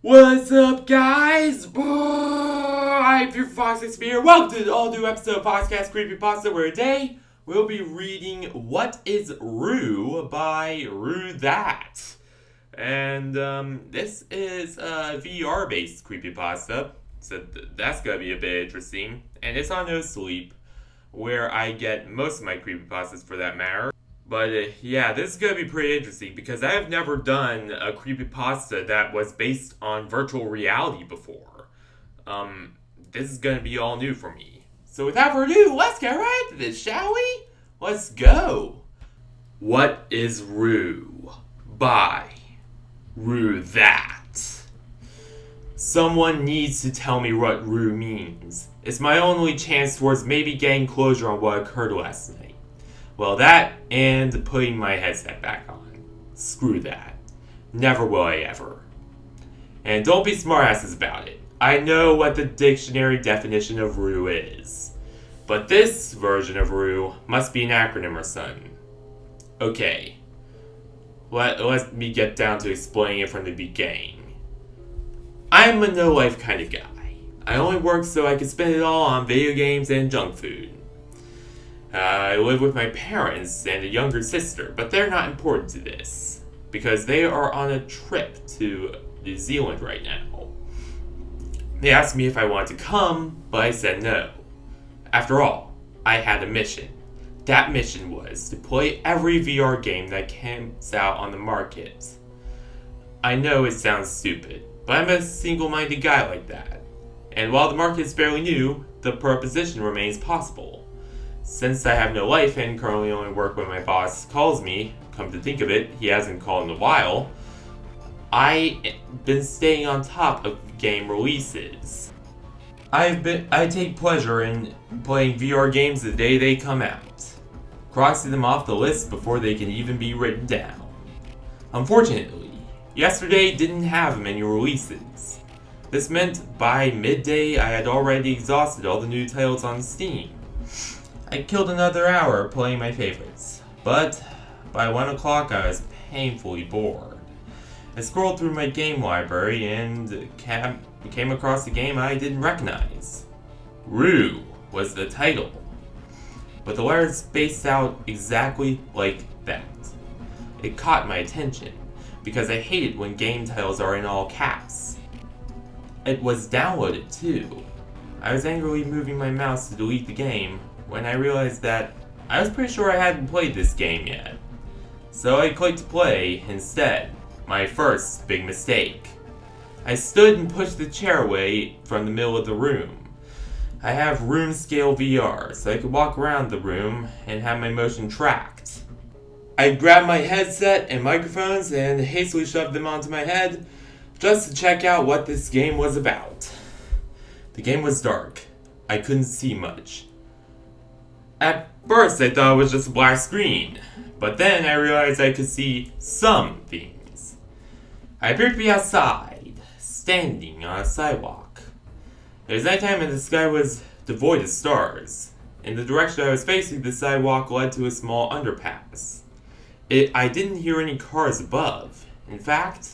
What's up, guys? I'm your FoxCast here. Welcome to the all-new episode of FoxCast Creepypasta, where today we'll be reading What is RUE by RueThat. And this is a VR-based creepypasta, so that's gonna be a bit interesting. And it's on No Sleep, where I get most of my creepypastas for that matter. But yeah, this is going to be pretty interesting because I have never done a creepypasta that was based on virtual reality before. This is going to be all new for me. So without further ado, let's get right into this, shall we? Let's go. What is RUE by RueThat. Someone needs to tell me what RUE means. It's my only chance towards maybe getting closure on what occurred last night. Well, that and putting my headset back on. Screw that. Never will I ever. And don't be smartasses about it. I know what the dictionary definition of RUE is. But this version of RUE must be an acronym or something. Okay. Let me get down to explaining it from the beginning. I'm a no-life kind of guy. I only work so I can spend it all on video games and junk food. I live with my parents and a younger sister, but they're not important to this, because they are on a trip to New Zealand right now. They asked me if I wanted to come, but I said no. After all, I had a mission. That mission was to play every VR game that comes out on the market. I know it sounds stupid, but I'm a single-minded guy like that. And while the market is fairly new, the proposition remains possible. Since I have no life and currently only work when my boss calls me, come to think of it, he hasn't called in a while, I've been staying on top of game releases. I take pleasure in playing VR games the day they come out, crossing them off the list before they can even be written down. Unfortunately, yesterday didn't have many releases. This meant by midday I had already exhausted all the new titles on Steam. I killed another hour playing my favorites, but by 1 o'clock I was painfully bored. I scrolled through my game library and came across a game I didn't recognize. RUE was the title, but the letters spaced out exactly like that. It caught my attention, because I hate it when game titles are in all caps. It was downloaded too. I was angrily moving my mouse to delete the game when I realized that I was pretty sure I hadn't played this game yet. So I clicked play instead. My first big mistake. I stood and pushed the chair away from the middle of the room. I have room scale VR, so I could walk around the room and have my motion tracked. I grabbed my headset and microphones and hastily shoved them onto my head just to check out what this game was about. The game was dark. I couldn't see much. At first I thought it was just a black screen, but then I realized I could see some things. I appeared to be outside, standing on a sidewalk. It was nighttime and the sky was devoid of stars. In the direction I was facing, the sidewalk led to a small underpass. I didn't hear any cars above. In fact,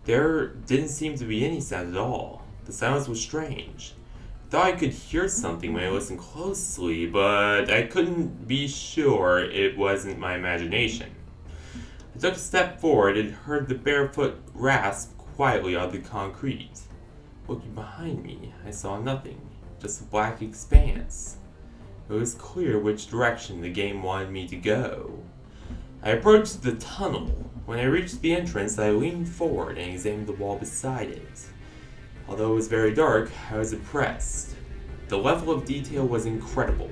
there didn't seem to be any sound at all. The silence was strange. I thought I could hear something when I listened closely, but I couldn't be sure it wasn't my imagination. I took a step forward and heard the barefoot rasp quietly on the concrete. Looking behind me, I saw nothing, just a black expanse. It was clear which direction the game wanted me to go. I approached the tunnel. When I reached the entrance, I leaned forward and examined the wall beside it. Although it was very dark, I was impressed. The level of detail was incredible.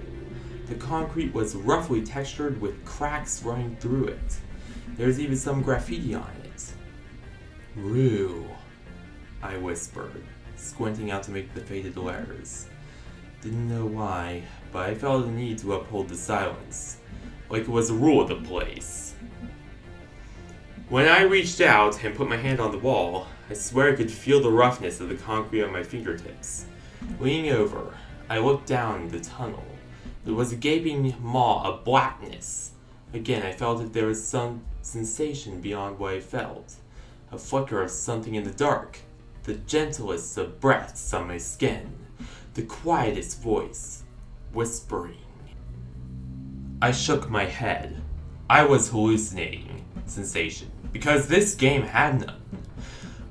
The concrete was roughly textured with cracks running through it. There was even some graffiti on it. RUE, I whispered, squinting out to make the faded letters. Didn't know why, but I felt the need to uphold the silence, like it was a rule of the place. When I reached out and put my hand on the wall, I swear I could feel the roughness of the concrete on my fingertips. Leaning over, I looked down the tunnel. There was a gaping maw of blackness. Again, I felt that there was some sensation beyond what I felt. A flicker of something in the dark. the gentlest of breaths on my skin, the quietest voice, whispering. I shook my head. I was hallucinating sensation, because this game had none.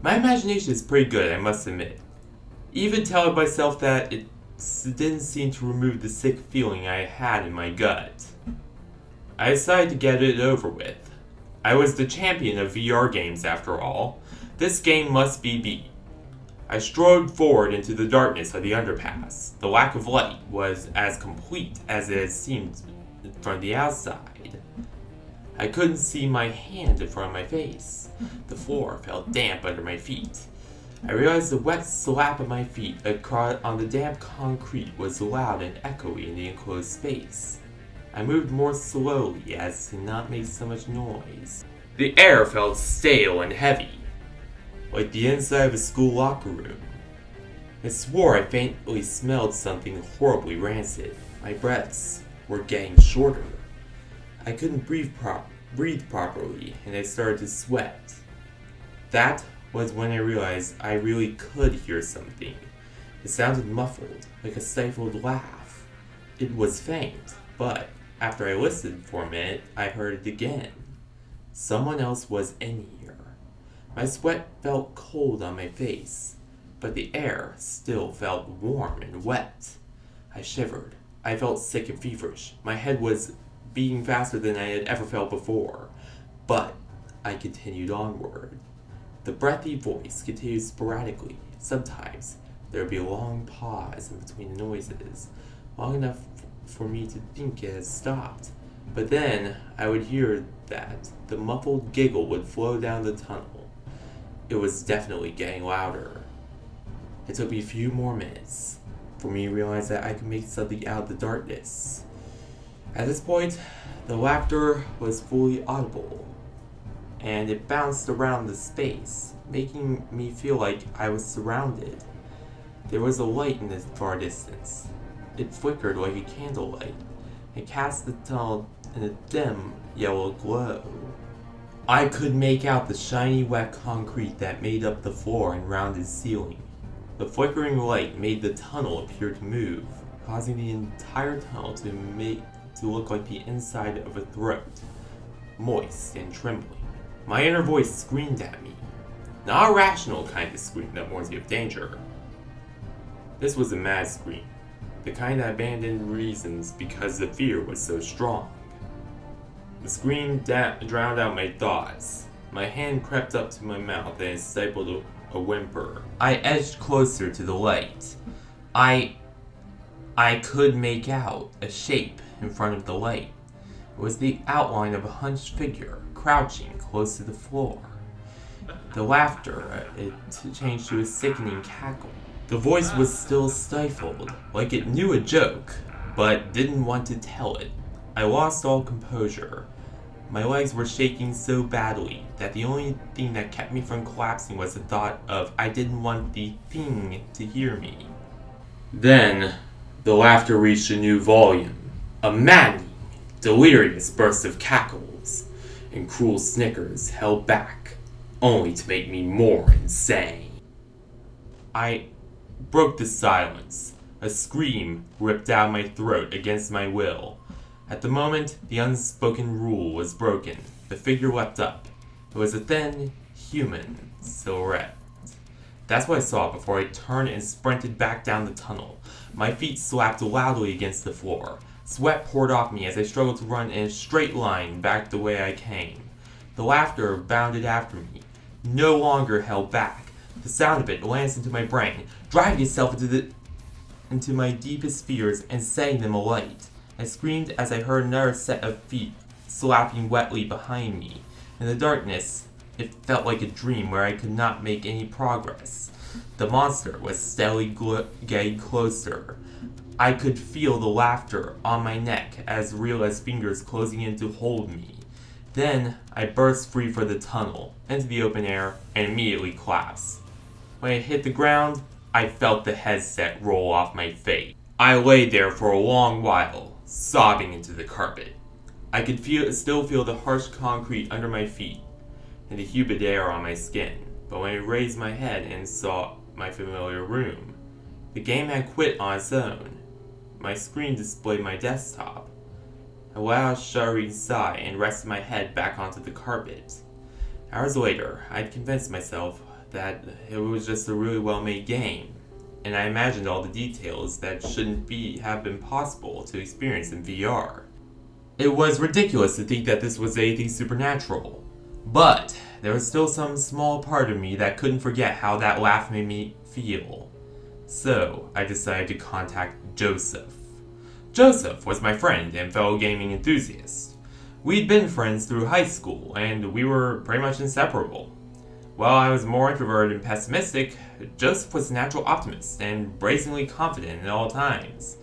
My imagination is pretty good, I must admit. Even telling myself that it didn't seem to remove the sick feeling I had in my gut. I decided to get it over with. I was the champion of VR games after all. This game must be beat. I strode forward into the darkness of the underpass. The lack of light was as complete as it had seemed from the outside. I couldn't see my hand in front of my face. The floor felt damp under my feet. I realized the wet slap of my feet on the damp concrete was loud and echoey in the enclosed space. I moved more slowly as to not make so much noise. The air felt stale and heavy, like the inside of a school locker room. I swore I faintly smelled something horribly rancid. My breaths were getting shorter. I couldn't breathe properly, and I started to sweat. That was when I realized I really could hear something. It sounded muffled, like a stifled laugh. It was faint, but after I listened for a minute, I heard it again. Someone else was in here. My sweat felt cold on my face, but the air still felt warm and wet. I shivered. I felt sick and feverish. My head was beating faster than I had ever felt before, but I continued onward. The breathy voice continued sporadically. Sometimes there would be a long pause in between the noises, long enough for me to think it had stopped. But then I would hear that the muffled giggle would flow down the tunnel. It was definitely getting louder. It took me a few more minutes for me to realize that I could make something out of the darkness. At this point, the laughter was fully audible, and it bounced around the space, making me feel like I was surrounded. There was a light in the far distance. It flickered like a candlelight, and cast the tunnel in a dim yellow glow. I could make out the shiny wet concrete that made up the floor and rounded ceiling. The flickering light made the tunnel appear to move, causing the entire tunnel to look like the inside of a throat, moist and trembling. My inner voice screamed at me. Not a rational kind of scream that warns you of danger. This was a mad scream, the kind that abandoned reasons because the fear was so strong. The scream drowned out my thoughts. My hand crept up to my mouth and stifled a whimper. I edged closer to the light. I could make out a shape in front of the light. It was the outline of a hunched figure, crouching close to the floor. The laughter, it changed to a sickening cackle. The voice was still stifled, like it knew a joke, but didn't want to tell it. I lost all composure. My legs were shaking so badly that the only thing that kept me from collapsing was the thought of I didn't want the thing to hear me. Then, the laughter reached a new volume. A maddening, delirious burst of cackles and cruel snickers held back, only to make me more insane. I broke the silence. A scream ripped out my throat against my will. At the moment, the unspoken rule was broken. The figure leapt up. It was a thin, human silhouette. That's what I saw before I turned and sprinted back down the tunnel. My feet slapped loudly against the floor. Sweat poured off me as I struggled to run in a straight line back the way I came. The laughter bounded after me, no longer held back. The sound of it lands into my brain, driving itself into my deepest fears and setting them alight. I screamed as I heard another set of feet slapping wetly behind me. In the darkness, it felt like a dream where I could not make any progress. The monster was steadily getting closer. I could feel the laughter on my neck as real as fingers closing in to hold me. Then I burst free for the tunnel, into the open air, and immediately collapsed. When I hit the ground, I felt the headset roll off my face. I lay there for a long while, sobbing into the carpet. I could still feel the harsh concrete under my feet and the humid air on my skin, but when I raised my head and saw my familiar room, the game had quit on its own. My screen displayed my desktop. I let out a shuddering sigh and rested my head back onto the carpet. Hours later, I'd convinced myself that it was just a really well-made game, and I imagined all the details that shouldn't have been possible to experience in VR. It was ridiculous to think that this was anything supernatural, but there was still some small part of me that couldn't forget how that laugh made me feel. So, I decided to contact Joseph. Joseph was my friend and fellow gaming enthusiast. We'd been friends through high school, and we were pretty much inseparable. While I was more introverted and pessimistic, Joseph was a natural optimist and brazenly confident at all times.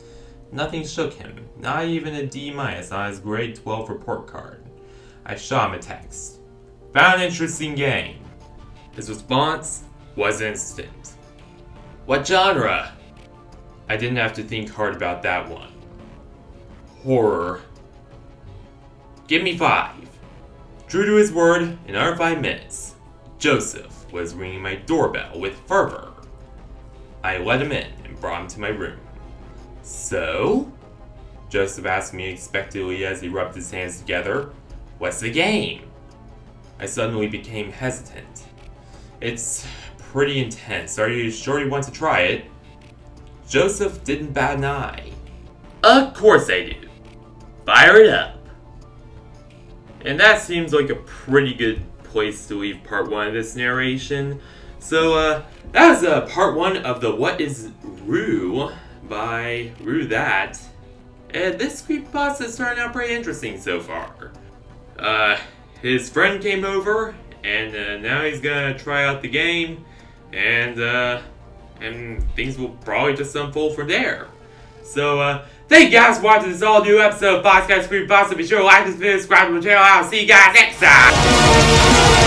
Nothing shook him, not even a D- on his grade 12 report card. I shot him a text. Found an interesting game. His response was instant. What genre? I didn't have to think hard about that one. Horror. Give me 5. True to his word, in under 5 minutes, Joseph was ringing my doorbell with fervor. I let him in and brought him to my room. So? Joseph asked me unexpectedly as he rubbed his hands together. What's the game? I suddenly became hesitant. It's pretty intense. Are you sure you want to try it? Joseph didn't bat an eye. Of course I do. Fire it up. And that seems like a pretty good place to leave part 1 of this narration. So, that was part 1 of the What is RUE by RueThat. And this creepypasta is turning out pretty interesting so far. His friend came over, and now he's gonna try out the game, and things will probably just unfold from there. So, thank you guys for watching this all new episode of FoxCast Creepypasta. Be sure to like this video, subscribe to the channel. I'll see you guys next time!